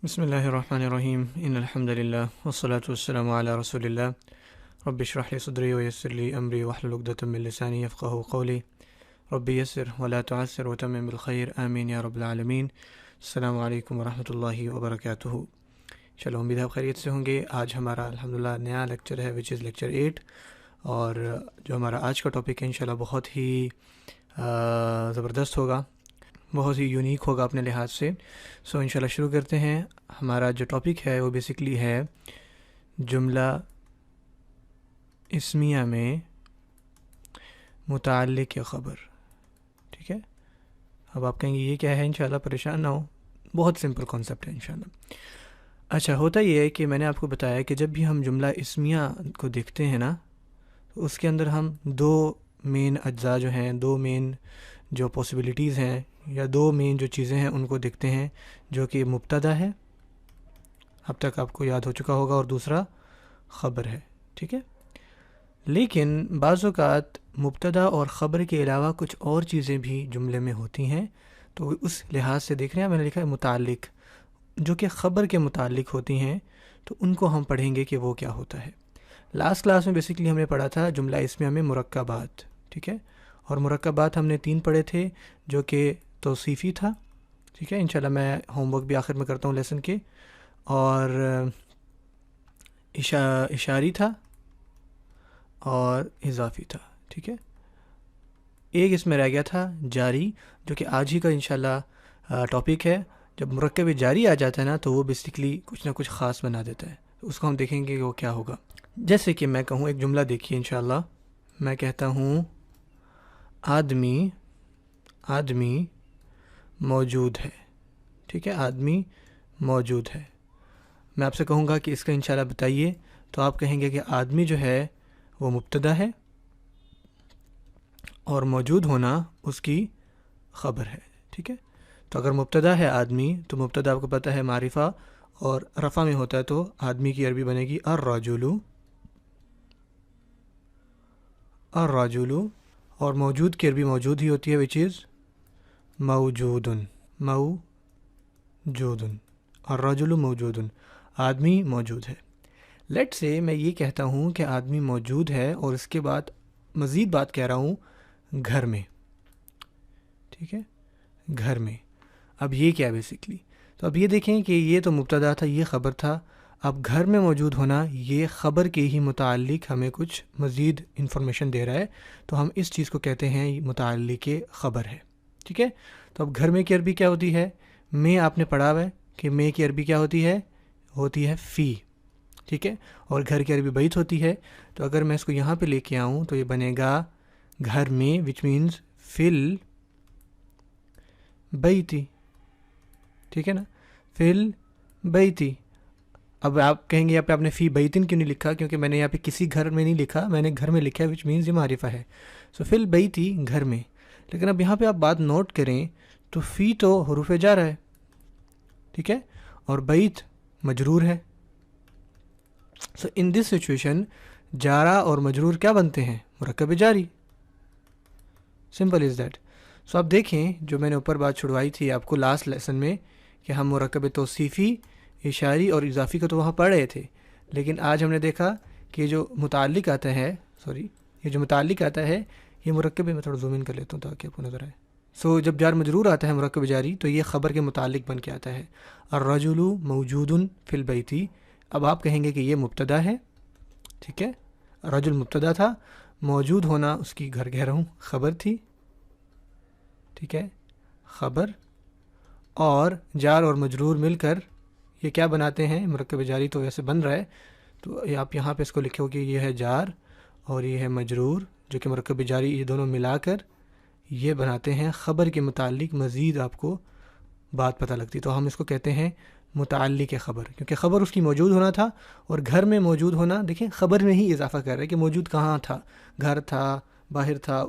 بسم اللہ الرحمن الرحیم ان الحمد للہ والصلاة والسلام علی رسول اللہ رب اشرح لی صدری ویسر لی امری واحلل عقدۃ من لسانی یفقہوا قولی رب یسر ولا تعسر وتمم بالخیر آمین یا رب العالمین۔ السلام علیکم ورحمۃ اللہ وبرکاتہ۔ چلو امید ہے آپ خیریت سے ہوں گے۔ آج ہمارا الحمدللہ نیا لیکچر ہے وچ از لیکچر 8، اور جو ہمارا آج کا ٹاپک ہے انشاءاللہ بہت ہی زبردست ہوگا، بہت ہی یونیک ہوگا اپنے لحاظ سے۔ سو انشاءاللہ شروع کرتے ہیں۔ ہمارا جو ٹاپک ہے وہ بیسکلی ہے جملہ اسمیہ میں متعلق یا خبر، ٹھیک ہے۔ اب آپ کہیں گے یہ کیا ہے؟ انشاءاللہ پریشان نہ ہو، بہت سمپل کانسیپٹ ہے انشاءاللہ۔ اچھا، ہوتا یہ ہے کہ میں نے آپ کو بتایا کہ جب بھی ہم جملہ اسمیہ کو دیکھتے ہیں نا، تو اس کے اندر ہم دو مین اجزاء جو ہیں، دو مین جو پاسبلٹیز ہیں یا دو مین جو چیزیں ہیں ان کو دیکھتے ہیں، جو کہ مبتدا ہے، اب تک آپ کو یاد ہو چکا ہوگا، اور دوسرا خبر ہے، ٹھیک ہے۔ لیکن بعض اوقات مبتدا اور خبر کے علاوہ کچھ اور چیزیں بھی جملے میں ہوتی ہیں، تو اس لحاظ سے دیکھ رہے ہیں میں نے لکھا ہے متعلق، جو کہ خبر کے متعلق ہوتی ہیں، تو ان کو ہم پڑھیں گے کہ وہ کیا ہوتا ہے۔ لاسٹ کلاس میں بیسکلی ہم نے پڑھا تھا جملہ اسمیہ میں مرکبات، ٹھیک ہے، اور مرکبات ہم نے 3 پڑھے تھے، جو کہ توصیفی تھا، ٹھیک ہے۔ انشاءاللہ میں ہوم ورک بھی آخر میں کرتا ہوں لیسن کے، اور اشاری تھا اور اضافی تھا، ٹھیک ہے۔ ایک اس میں رہ گیا تھا جاری، جو کہ آج ہی کا انشاءاللہ ٹاپک ہے۔ جب مرکب جاری آ جاتا ہے نا، تو وہ بیسکلی کچھ نہ کچھ خاص بنا دیتا ہے، اس کو ہم دیکھیں گے کہ وہ کیا ہوگا۔ جیسے کہ میں کہوں، ایک جملہ دیکھیے انشاءاللہ، میں کہتا ہوں آدمی موجود ہے، ٹھیک ہے، آدمی موجود ہے۔ میں آپ سے کہوں گا کہ اس کا انشاءاللہ بتائیے، تو آپ کہیں گے کہ آدمی جو ہے وہ مبتدا ہے، اور موجود ہونا اس کی خبر ہے، ٹھیک ہے۔ تو اگر مبتدا ہے آدمی، تو مبتدا آپ کو پتہ ہے معرفہ، اور رفع میں ہوتا ہے تو آدمی کی عربی بنے گی الرجل، اور موجود کی عربی موجود ہی ہوتی ہے، which is موجودن، الرجل موجود، آدمی موجود ہے۔ لیٹ سے میں یہ کہتا ہوں کہ آدمی موجود ہے، اور اس کے بعد مزید بات کہہ رہا ہوں گھر میں، ٹھیک ہے، گھر میں۔ اب یہ کیا بیسکلی، تو اب یہ دیکھیں کہ یہ تو مبتدا تھا، یہ خبر تھا۔ اب گھر میں موجود ہونا، یہ خبر کے ہی متعلق ہمیں کچھ مزید انفارمیشن دے رہا ہے، تو ہم اس چیز کو کہتے ہیں متعلق خبر ہے، ٹھیک ہے۔ تو اب گھر میں کی عربی کیا ہوتی ہے؟ میں آپ نے پڑھا ہوا ہے کہ میں کی عربی کیا ہوتی ہے فی، ٹھیک ہے، اور گھر کی عربی بیت ہوتی ہے۔ تو اگر میں اس کو یہاں پہ لے کے آؤں تو یہ بنے گا گھر میں، وچ مینز فل بیتی، ٹھیک ہے نا، فل بیتی۔ اب آپ کہیں گے یہاں پہ آپ نے فی بیتن کیوں نہیں لکھا؟ کیونکہ میں نے یہاں پہ کسی گھر میں نہیں لکھا، میں نے گھر میں لکھا ہے، وچ مینز یہ معرفہ ہے۔ سو فل بیتی، گھر میں۔ لیکن اب یہاں پہ آپ بات نوٹ کریں تو فی تو حروف جار ہے، ٹھیک ہے، اور بیت مجرور ہے۔ سو ان دس سچویشن جارا اور مجرور کیا بنتے ہیں؟ مرکب جاری، سمپل از دیٹ۔ سو آپ دیکھیں، جو میں نے اوپر بات چھڑوائی تھی آپ کو لاسٹ لیسن میں، کہ ہم مرکب توصیفی، اشاری اور اضافی کو تو وہاں پڑھ رہے تھے، لیکن آج ہم نے دیکھا کہ جو متعلق آتا ہے، یہ مرکب، میں تھوڑا زوم ان کر لیتا ہوں تاکہ آپ کو نظر آئے۔ سو جب جار مجرور آتا ہے مرکب جاری، تو یہ خبر کے متعلق بن کے آتا ہے، الرجل موجود فی البیت۔ اب آپ کہیں گے کہ یہ مبتدا ہے، ٹھیک ہے، رجل مبتدا تھا، موجود ہونا اس کی گھر کہہ رہا ہوں خبر تھی، ٹھیک ہے، خبر، اور جار اور مجرور مل کر یہ کیا بناتے ہیں؟ مرکب جاری تو ویسے بن رہا ہے، تو آپ یہاں پہ اس کو لکھو کہ یہ ہے جار اور یہ ہے مجرور، جو کہ مرکب جاری، یہ دونوں ملا کر یہ بناتے ہیں خبر کے متعلق مزید آپ کو بات پتہ لگتی، تو ہم اس کو کہتے ہیں متعلق خبر، کیونکہ خبر اس کی موجود ہونا تھا، اور گھر میں موجود ہونا، دیکھیں خبر میں ہی اضافہ کر رہا ہے کہ موجود کہاں تھا، گھر تھا، باہر تھا،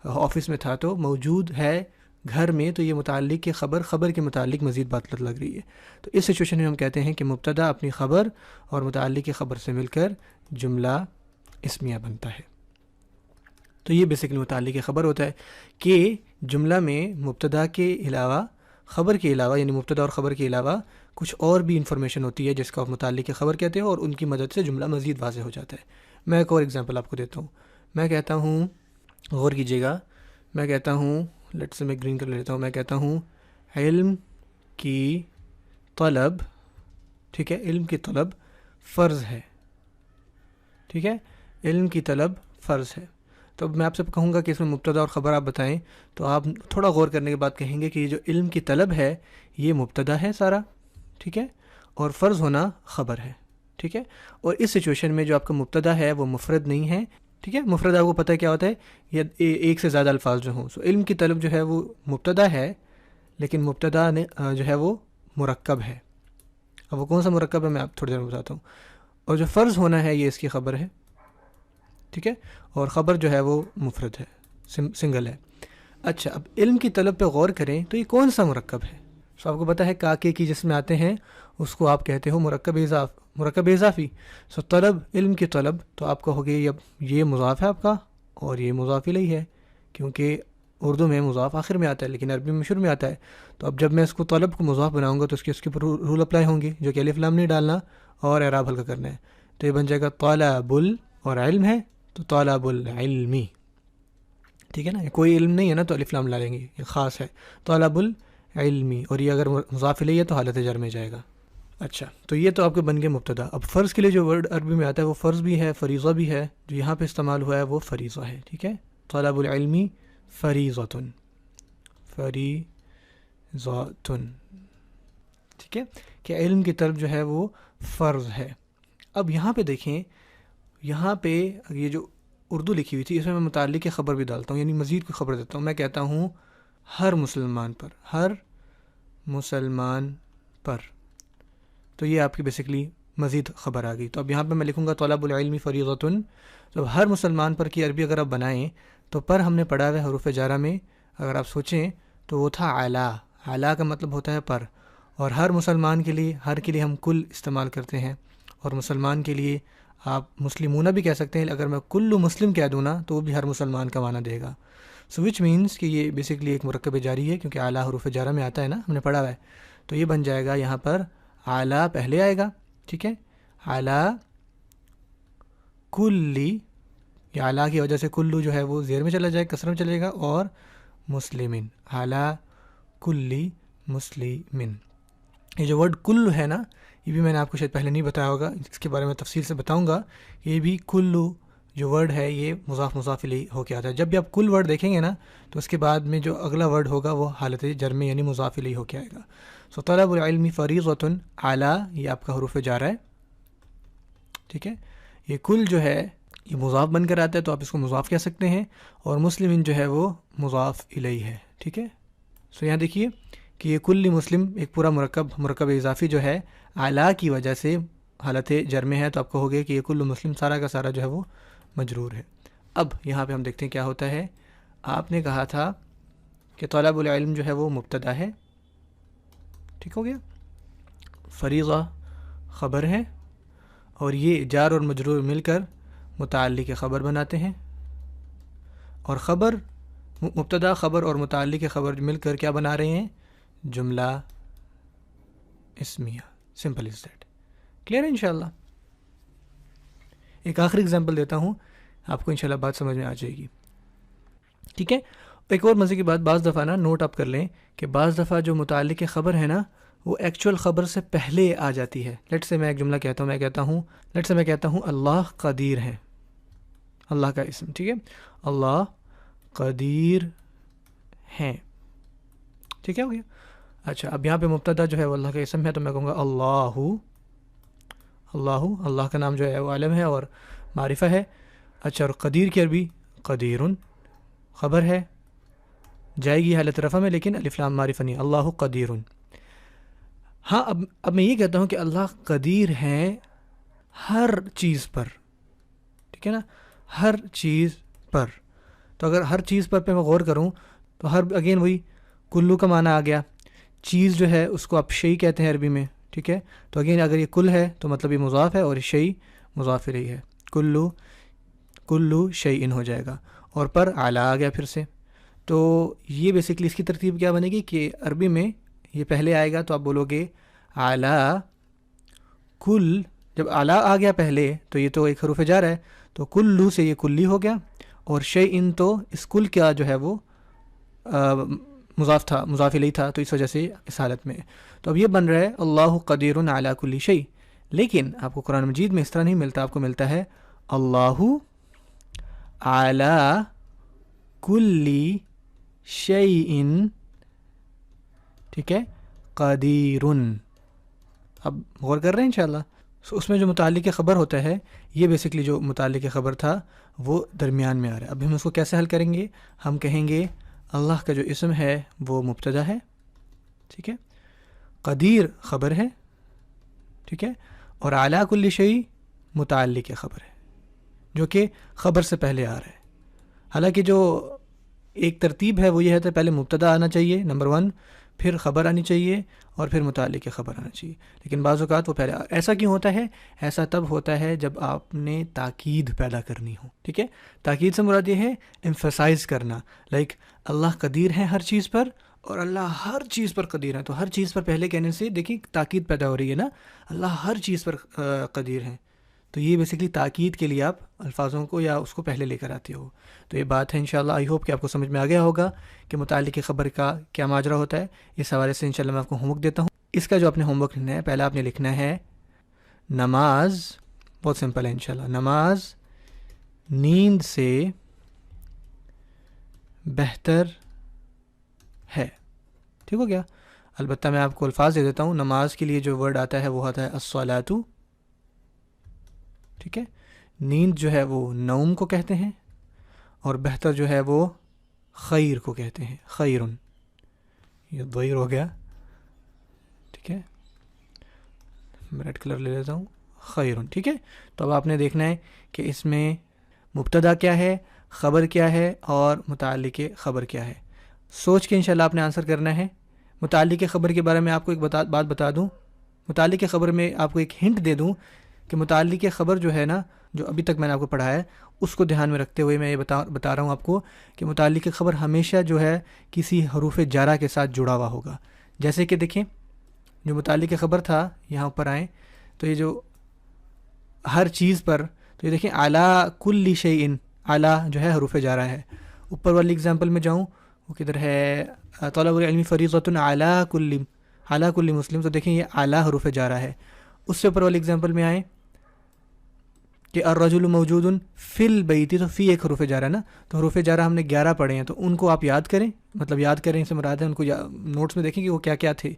آفس میں تھا، تو موجود ہے گھر میں، تو یہ متعلق کے خبر کے متعلق مزید بات لگ رہی ہے۔ تو اس سچویشن میں ہم کہتے ہیں کہ مبتدا اپنی خبر اور متعلق کی خبر سے مل کر جملہ اسمیہ بنتا ہے۔ تو یہ بیسکلی متعلق خبر ہوتا ہے کہ جملہ میں مبتدا کے علاوہ، خبر کے علاوہ، یعنی مبتدا اور خبر کے علاوہ کچھ اور بھی انفارمیشن ہوتی ہے جس کو آپ متعلق خبر کہتے ہیں، اور ان کی مدد سے جملہ مزید واضح ہو جاتا ہے۔ میں ایک اور ایگزامپل آپ کو دیتا ہوں۔ میں کہتا ہوں، غور کیجیے گا، میں کہتا ہوں، لیٹ سے میں گرین کر لیتا ہوں، میں کہتا ہوں علم کی طلب، ٹھیک ہے، علم کی طلب فرض ہے، ٹھیک ہے، علم کی طلب فرض ہے۔ تو اب میں آپ سے کہوں گا کہ اس میں مبتدا اور خبر آپ بتائیں، تو آپ تھوڑا غور کرنے کے بعد کہیں گے کہ یہ جو علم کی طلب ہے یہ مبتدا ہے سارا، ٹھیک ہے، اور فرض ہونا خبر ہے، ٹھیک ہے۔ اور اس سچویشن میں جو آپ کا مبتدا ہے وہ مفرد نہیں ہے، ٹھیک ہے۔ مفرد آپ کو پتہ ہے کیا ہوتا ہے، یہ ایک سے زیادہ الفاظ جو ہوں۔ سو علم کی طلب جو ہے وہ مبتدا ہے، لیکن مبتدا نے جو ہے وہ مرکب ہے۔ اب وہ کون سا مرکب ہے میں آپ تھوڑی دیر میں بتاتا ہوں۔ اور جو فرض ہونا ہے یہ اس کی خبر ہے، ٹھیک ہے، اور خبر جو ہے وہ مفرد ہے، سنگل ہے۔ اچھا، اب علم کی طلب پہ غور کریں تو یہ کون سا مرکب ہے؟ سو آپ کو پتہ ہے کاکے کی جس میں آتے ہیں اس کو آپ کہتے ہو مرکب اضافی۔ سو طلب، علم کی طلب، تو آپ کہو گے یہ مضاف ہے آپ کا، اور یہ مضاف الیہ ہے، کیونکہ اردو میں مضاف آخر میں آتا ہے لیکن عربی میں شروع میں آتا ہے۔ تو اب جب میں اس کو طلب کو مضاف بناؤں گا تو اس کے اوپر رول اپلائی ہوں گے، جو کہ الف لام نہیں ڈالنا اور اعراب ہلکا کرنا ہے۔ تو یہ بن جائے گا طالب اور علم ہے تو طالب العلمی، ٹھیک ہے نا، کوئی علم نہیں ہے نا تو الف لام ڈالیں گے، یہ خاص ہے، طالب العلمی، اور یہ اگر مضاف الیہ ہے تو حالت جر میں جائے گا۔ اچھا، تو یہ تو آپ کے بن گئے مبتدا۔ اب فرض کے لیے جو ورڈ عربی میں آتا ہے وہ فرض بھی ہے، فریضہ بھی ہے، جو یہاں پہ استعمال ہوا ہے وہ فریضہ ہے، ٹھیک ہے، طلب العلمی فریضۃ، ٹھیک ہے، کہ علم کی طرف جو ہے وہ فرض ہے۔ اب یہاں پہ دیکھیں، یہاں پہ یہ جو اردو لکھی ہوئی تھی اس میں متعلق خبر بھی ڈالتا ہوں، یعنی مزید کوئی خبر دیتا ہوں۔ میں کہتا ہوں ہر مسلمان پر، تو یہ آپ کی بیسکلی مزید خبر آ گئی۔ تو اب یہاں پہ میں لکھوں گا طلب العلم فریضۃ، تو ہر مسلمان پر کی عربی اگر آپ بنائیں تو پر ہم نے پڑھا ہے حروف جارہ میں، اگر آپ سوچیں تو وہ تھا اعلیٰ کا مطلب ہوتا ہے پر، اور ہر مسلمان کے لیے، ہر کے لیے ہم کل استعمال کرتے ہیں، اور مسلمان کے لیے آپ مسلمون بھی کہہ سکتے ہیں، اگر میں کل مسلم کہہ دوں نا تو وہ بھی ہر مسلمان کا معنی دے گا۔ سو وچ مینس کہ یہ بیسکلی ایک مرکب جاری ہے، کیونکہ اعلیٰ حروف جارہ میں آتا ہے نا، ہم نے پڑھا ہوا ہے۔ تو یہ بن جائے گا یہاں پر اعلیٰ پہلے آئے گا، ٹھیک ہے، اعلیٰ کلی، یہ اعلیٰ کی وجہ سے کلو جو ہے وہ زیر میں چلا جائے، کسر میں چلے گا، اور مسلمین، اعلیٰ کلی مسلمین۔ یہ جو ورڈ کل ہے نا، یہ بھی میں نے آپ کو شاید پہلے نہیں بتایا ہوگا، اس کے بارے میں تفصیل سے بتاؤں گا۔ یہ بھی کلو جو ورڈ ہے یہ مضاف الیہ ہو کے آتا ہے۔ جب بھی آپ کل ورڈ دیکھیں گے نا تو اس کے بعد میں جو اگلا ورڈ ہوگا وہ حالت جر میں یعنی مضاف الیہ ہو کے آئے گا۔ سو طلب العلم فریضۃ اعلیٰ، یہ آپ کا حروف جارہ ہے، ٹھیک ہے۔ یہ کل جو ہے یہ مضاف بن کر آتا ہے تو آپ اس کو مضاف کہہ سکتے ہیں، اور مسلمین جو ہے وہ مضاف الیہ ہے، ٹھیک ہے۔ سو یہاں دیکھیے کہ یہ کل مسلم ایک پورا مرکب اضافی جو ہے اعلیٰ کی وجہ سے حالت جر میں ہے، تو آپ کہو گے کہ یہ کل مسلم سارا کا سارا جو ہے وہ مجرور ہے۔ اب یہاں پہ ہم دیکھتے ہیں کیا ہوتا ہے۔ آپ نے کہا تھا کہ طلب العلم جو ہے وہ مبتدا ہے، ٹھیک ہو گیا، فریضہ خبر ہے، اور یہ جار اور مجرور مل کر متعلق خبر بناتے ہیں، اور خبر، مبتدا خبر اور متعلق خبر مل کر کیا بنا رہے ہیں، جملہ اسمیہ، سمپل از دیٹ۔ کلیئر ہے انشاءاللہ۔ ایک آخری اگزامپل دیتا ہوں، آپ کو انشاءاللہ بات سمجھ میں آ جائے گی، ٹھیک ہے۔ ایک اور مزے کی بات، بعض دفعہ نا نوٹ اپ کر لیں کہ بعض دفعہ جو متعلق خبر ہے نا وہ ایکچوئل خبر سے پہلے آ جاتی ہے۔ لیٹ سے میں ایک جملہ کہتا ہوں، میں کہتا ہوں اللہ قدیر ہے، اللہ کا اسم، ٹھیک ہے، اللہ قدیر ہیں، ٹھیک ہے ہو گیا۔ اچھا، اب یہاں پہ مبتدا جو ہے وہ اللہ کا اسم ہے، تو میں کہوں گا اللہ کا نام جو ہے وہ عالم ہے اور معرفہ ہے۔ اچھا، اور قدیر کی عربی قدیرن خبر ہے، جائے گی حالت رفع میں، لیکن الف لام معرفہ نہیں، اللہ قدیرن۔ ہاں، اب میں یہ کہتا ہوں کہ اللہ قدیر ہیں ہر چیز پر، ٹھیک ہے نا، ہر چیز پر۔ تو اگر ہر چیز پر پہ میں غور کروں تو ہر، اگین وہی کلو کا معنی آ گیا، چیز جو ہے اس کو آپ شیء کہتے ہیں عربی میں، ٹھیک ہے۔ تو اگین اگر یہ کل ہے تو مطلب یہ مضاف ہے، اور شیء مضاف الیہ ہے، کلو شیء ہو جائے گا، اور پر اعلیٰ آ گیا پھر سے۔ تو یہ بیسکلی اس کی ترتیب کیا بنے گی کہ عربی میں یہ پہلے آئے گا تو آپ بولو گے علی کل، جب اعلی آ گیا پہلے تو یہ تو ایک حروف جر ہے، تو کلو سے یہ کلی ہو گیا، اور شیئن تو اس کل کا جو ہے وہ مضاف تھا، مضاف الیہ تھا، تو اس وجہ سے اس حالت میں تو اب یہ بن رہا ہے اللہ قدیر علی کل شیء. لیکن آپ کو قرآن مجید میں اس طرح نہیں ملتا، آپ کو ملتا ہے اللہ علی کل شیء، ٹھیک ہے، قدیر. اب غور کر رہے ہیں انشاءاللہ. اس میں جو متعلق خبر ہوتا ہے، یہ بیسکلی جو متعلق خبر تھا وہ درمیان میں آ رہا ہے. اب ہم اس کو کیسے حل کریں گے؟ ہم کہیں گے اللہ کا جو اسم ہے وہ مبتدا ہے، ٹھیک ہے، قدیر خبر ہے، ٹھیک ہے، اور اعلیٰ کل شیء متعلق خبر ہے جو کہ خبر سے پہلے آ رہا ہے. حالانکہ جو ایک ترتیب ہے وہ یہ ہے کہ پہلے مبتدا آنا چاہیے نمبر 1، پھر خبر آنی چاہیے، اور پھر متعلق خبر آنا چاہیے. لیکن بعض اوقات وہ پہلے ایسا کیوں ہوتا ہے؟ ایسا تب ہوتا ہے جب آپ نے تاکید پیدا کرنی ہو، ٹھیک ہے. تاکید سے مراد یہ ہے ایمفسائز کرنا، لائک اللہ قدیر ہے ہر چیز پر، اور اللہ ہر چیز پر قدیر ہے. تو ہر چیز پر پہلے کہنے سے دیکھیں تاکید پیدا ہو رہی ہے نا، اللہ ہر چیز پر قدیر ہے. تو یہ بیسکلی تاکید کے لیے آپ الفاظوں کو یا اس کو پہلے لے کر آتے ہو. تو یہ بات ہے انشاءاللہ. آئی ہوپ کہ آپ کو سمجھ میں آ گیا ہوگا کہ متعلق خبر کا کیا ماجرا ہوتا ہے. اس حوالے سے انشاءاللہ میں آپ کو ہوم ورک دیتا ہوں. اس کا جو آپ نے ہوم ورک لکھنا ہے، پہلا آپ نے لکھنا ہے نماز، بہت سمپل ہے انشاءاللہ، نماز نیند سے بہتر ہے. ٹھیک ہو گیا؟ البتہ میں آپ کو الفاظ دے دیتا ہوں. نماز کے لیے جو ورڈ آتا ہے وہ آتا ہے الصلاۃ، ٹھیک ہے. نیند جو ہے وہ نوم کو کہتے ہیں، اور بہتر جو ہے وہ خیر کو کہتے ہیں، خیرن. یہ ضمیر ہو گیا، ٹھیک ہے، میں ریڈ کلر لے لیتا ہوں، خیرن، ٹھیک ہے. تو اب آپ نے دیکھنا ہے کہ اس میں مبتدا کیا ہے، خبر کیا ہے، اور متعلق خبر کیا ہے. سوچ کے انشاءاللہ آپ نے آنسر کرنا ہے. متعلق خبر کے بارے میں آپ کو ایک بات بتا دوں. متعلق خبر میں آپ کو ایک ہنٹ دے دوں کہ متعلق خبر جو ہے نا، جو ابھی تک میں نے آپ کو پڑھا ہے، اس کو دھیان میں رکھتے ہوئے میں یہ بتا رہا ہوں آپ کو کہ متعلق خبر ہمیشہ جو ہے کسی حروف جارہ کے ساتھ جڑا ہوا ہوگا. جیسے کہ دیکھیں جو متعلق خبر تھا، یہاں اوپر آئیں تو یہ جو ہر چیز پر، تو یہ دیکھیں اعلیٰ کل شیء، اعلیٰ جو ہے حروف جارہ ہے. اوپر والی اگزامپل میں جاؤں، وہ کدھر ہے، طلب العلم فریضۃ علی کل مسلم، تو دیکھیں یہ اعلیٰ حروف جارہ ہے. اس سے اوپر والی اگزامپل میں آئیں کہ الرجل موجود فی البیت، تو فی ایک حروف جارہ نا، تو حروف جارہ ہم نے 11 پڑھے ہیں، تو ان کو آپ یاد کریں، مطلب یاد کریں سے مراد ہے ان کو نوٹس میں دیکھیں کہ وہ کیا کیا تھے،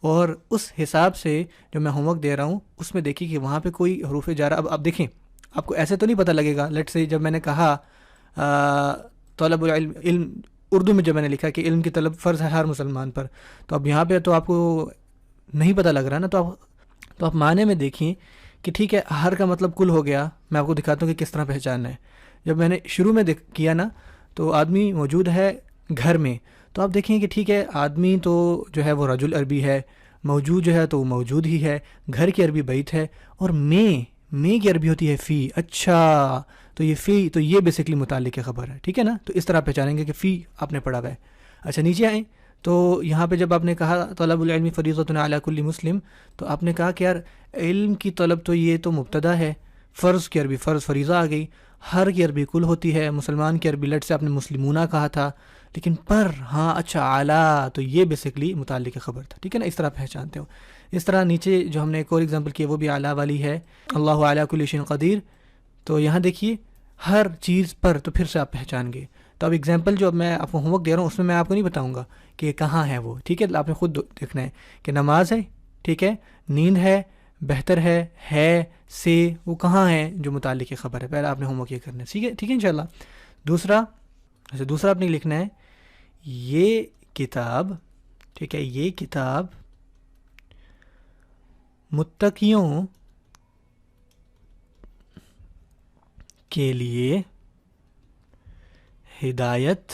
اور اس حساب سے جو میں ہوم ورک دے رہا ہوں اس میں دیکھیں کہ وہاں پہ کوئی حروف جارہ، اب دیکھیں آپ کو ایسے تو نہیں پتہ لگے گا. لیٹ سے جب میں نے کہا طلب العلم، علم اردو میں جب میں نے لکھا کہ علم کی طلب فرض ہے ہر مسلمان پر، تو اب یہاں پہ تو آپ کو نہیں پتہ لگ رہا نا، تو آپ معنی میں دیکھیں کہ ٹھیک ہے ہر کا مطلب کل ہو گیا. میں آپ کو دکھاتا ہوں کہ کس طرح پہچاننا ہے. جب میں نے شروع میں کیا نا، تو آدمی موجود ہے گھر میں، تو آپ دیکھیں کہ ٹھیک ہے آدمی تو جو ہے وہ رجل عربی ہے، موجود جو ہے تو وہ موجود ہی ہے، گھر کی عربی بیت ہے، اور میں کی عربی ہوتی ہے فی. اچھا تو یہ فی، تو یہ بیسکلی متعلق خبر ہے، ٹھیک ہے نا. تو اس طرح پہچانیں گے کہ فی آپ نے پڑھا ہوا ہے. اچھا نیچے آئیں تو یہاں پہ جب آپ نے کہا طلب العلم فریضۃ علی کل مسلم، تو آپ نے کہا کہ یار علم کی طلب تو یہ تو مبتدا ہے، فرض کی عربی فرض فریضہ آ گئی، ہر کی عربی کل ہوتی ہے، مسلمان کی عربی لٹ سے آپ نے مسلمونہ کہا تھا، لیکن پر ہاں اچھا اعلیٰ، تو یہ بیسکلی متعلق خبر تھا، ٹھیک ہے نا. اس طرح پہچانتے ہو. اس طرح نیچے جو ہم نے ایک اور ایگزامپل کی وہ بھی اعلیٰ والی ہے، اللہ علی کل شیء قدیر. تو یہاں دیکھیے ہر چیز پر، تو پھر سے آپ پہچان گئے. تو اب ایگزامپل جو اب میں آپ کو ہوم ورک دے رہا ہوں اس میں آپ کو نہیں بتاؤں گا کہ کہاں ہے وہ، ٹھیک ہے. آپ نے خود دیکھنا ہے کہ نماز ہے، ٹھیک ہے، نیند ہے، بہتر ہے سے، وہ کہاں ہے جو متعلق خبر ہے. پہلے آپ نے ہوم ورک یہ کرنا ہے، ٹھیک ہے انشاءاللہ. دوسرا آپ نے لکھنا ہے یہ کتاب، ٹھیک ہے، یہ کتاب متقیوں کے لیے ہدایت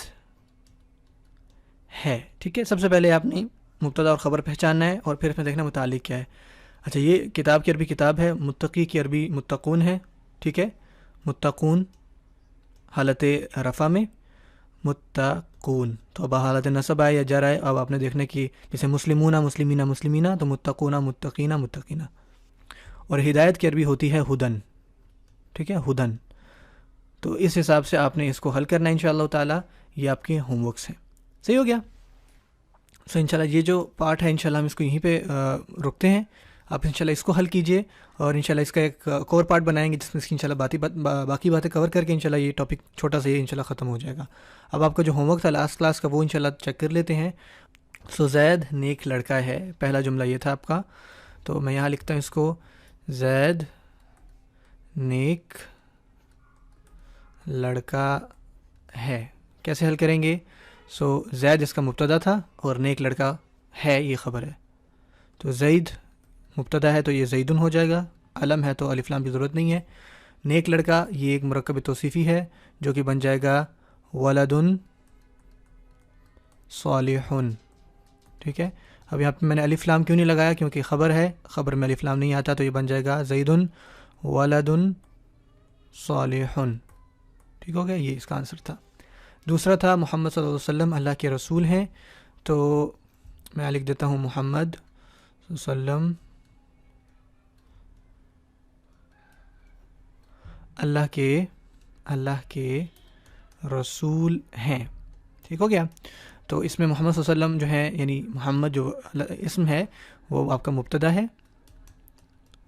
ہے. ٹھیک ہے، سب سے پہلے آپ نے مبتدا اور خبر پہچاننا ہے، اور پھر اس میں دیکھنا متعلق کیا ہے. اچھا یہ کتاب کی عربی کتاب ہے، متقی کی عربی متقون ہے، ٹھیک ہے، متقون حالت رفع میں، متقون. تو اب حالت نصب آئے یا جر آئے، اب آپ نے دیکھنا کہ جیسے مسلمون مسلمینہ مسلمینہ، تو متقون متقینہ متقینہ. اور ہدایت کی عربی ہوتی ہے ہدن. ٹھیک ہے، ہدن. تو اس حساب سے آپ نے اس کو حل کرنا ہے انشاءاللہ تعالی. یہ آپ کے ہوم ورکس ہیں. صحیح ہو گیا؟ سو انشاءاللہ یہ جو پارٹ ہے انشاءاللہ ہم اس کو یہیں پہ رکتے ہیں. آپ انشاءاللہ اس کو حل کیجئے، اور انشاءاللہ اس کا ایک کور پارٹ بنائیں گے جس میں اس کی انشاءاللہ باقی باتیں کور کر کے انشاءاللہ یہ ٹاپک چھوٹا سا یہ انشاءاللہ ختم ہو جائے گا. اب آپ کا جو ہوم ورک تھا لاسٹ کلاس کا وہ انشاءاللہ چیک کر لیتے ہیں. سو زید نیک لڑکا ہے، پہلا جملہ یہ تھا آپ کا. تو میں یہاں لکھتا ہوں اس کو، زید نیک لڑکا ہے. کیسے حل کریں گے؟ سو زید اس کا مبتدا تھا اور نیک لڑکا ہے یہ خبر ہے. تو زید مبتدا ہے تو یہ زیدن ہو جائے گا، علم ہے تو الف لام کی ضرورت نہیں ہے. نیک لڑکا یہ ایک مرکب توصیفی ہے جو کہ بن جائے گا ولدن صالحن. ٹھیک ہے. اب یہاں پہ میں نے الف لام کیوں نہیں لگایا؟ کیونکہ خبر ہے، خبر میں الف لام نہیں آتا، تو یہ بن جائے گا زیدن ولدن صالحن. ٹھیک ہو گیا؟ یہ اس کا آنسر تھا. دوسرا تھا محمد صلی اللہ علیہ وسلم اللہ کے رسول ہیں. تو میں لکھ دیتا ہوں محمد صلی اللہ علیہ وسلم اللہ کے رسول ہیں. ٹھیک ہو گیا؟ تو اس میں محمد صلی اللہ علیہ وسلم جو ہے، یعنی محمد جو اسم ہے وہ آپ کا مبتدا ہے،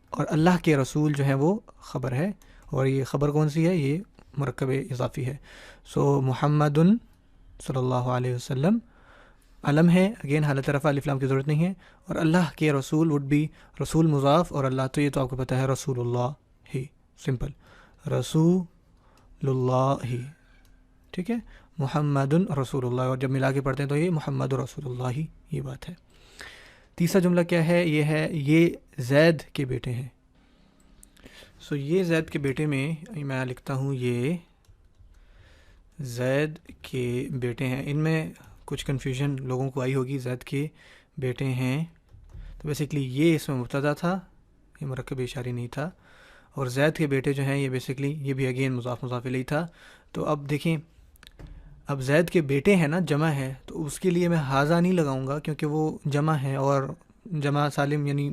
اور اللہ کے رسول جو ہے وہ خبر ہے. اور یہ خبر کون سی ہے؟ یہ مرکب اضافی ہے. سو محمد صلی اللہ علیہ وسلم علم ہے، اگین حالت رفع الف لام کی ضرورت نہیں ہے. اور اللہ کے رسول وڈ بی رسول مضاف، اور اللہ تو یہ تو آپ کو پتہ ہے رسول اللہ ہی، سمپل رسول اللہ ہی. ٹھیک ہے، محمد رسول اللہ، اور جب ملا کے پڑھتے ہیں تو یہ محمد رسول اللہ ہی، یہ بات ہے. تیسرا جملہ کیا ہے؟ یہ ہے یہ زید کے بیٹے ہیں. سو یہ زید کے بیٹے میں لکھتا ہوں یہ زید کے بیٹے ہیں. ان میں کچھ کنفیوژن لوگوں کو آئی ہوگی، زید کے بیٹے ہیں. تو بیسیکلی یہ اس میں مبتدا تھا، یہ مرکب اشاری نہیں تھا. اور زید کے بیٹے جو ہیں یہ بیسیکلی یہ بھی اگین مضاف مضاف الیہ تھا. تو اب دیکھیں، اب زید کے بیٹے ہیں نا، جمع ہے، تو اس کے لیے میں حاضہ نہیں لگاؤں گا کیونکہ وہ جمع ہے اور جمع سالم یعنی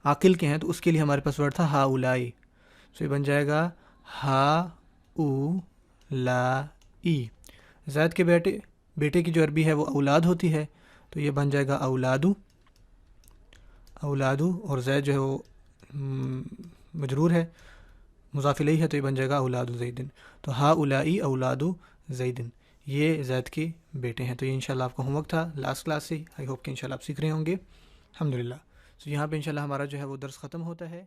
عاقل کے ہیں. تو اس کے لیے ہمارے پاس ورڈ تھا ہا اولائی. سو یہ بن جائے گا ہا او لا ای. زید کے بیٹے کی جو عربی ہے وہ اولاد ہوتی ہے، تو یہ بن جائے گا اولادو. اور زید جو ہے وہ مجرور ہے، مضاف الیہ ہے، تو یہ بن جائے گا اولاد زیدن. تو ہا اولائی اولاد زیدن، یہ زید کے بیٹے ہیں. تو یہ انشاءاللہ آپ کا ہوم ورک تھا لاسٹ کلاس سے. آئی ہوپ کہ انشاءاللہ آپ سیکھ رہے ہوں گے الحمدللہ. تو یہاں پہ انشاءاللہ ہمارا جو ہے وہ درس ختم ہوتا ہے.